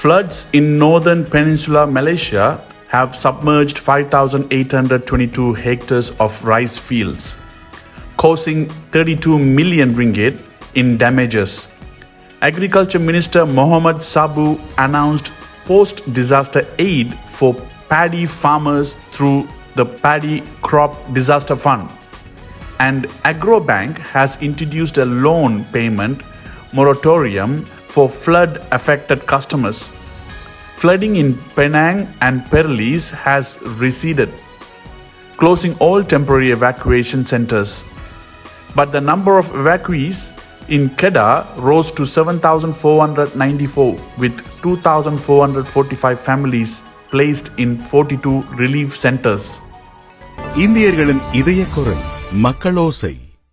Floods in northern peninsula Malaysia have submerged 5,822 hectares of rice fields, causing 32 million ringgit in damages. Agriculture Minister Mat Sabu announced post-disaster aid for paddy farmers through the Paddy Crop Disaster Fund. And Agrobank has introduced a loan payment moratorium for flood-affected customers. Flooding in Penang and Perlis has receded, closing all temporary evacuation centers. But the number of evacuees in Kedah rose to 7,494, with 2,445 families placed in 42 relief centers. இந்தியர்களின் இதய குரல் மக்களோசை.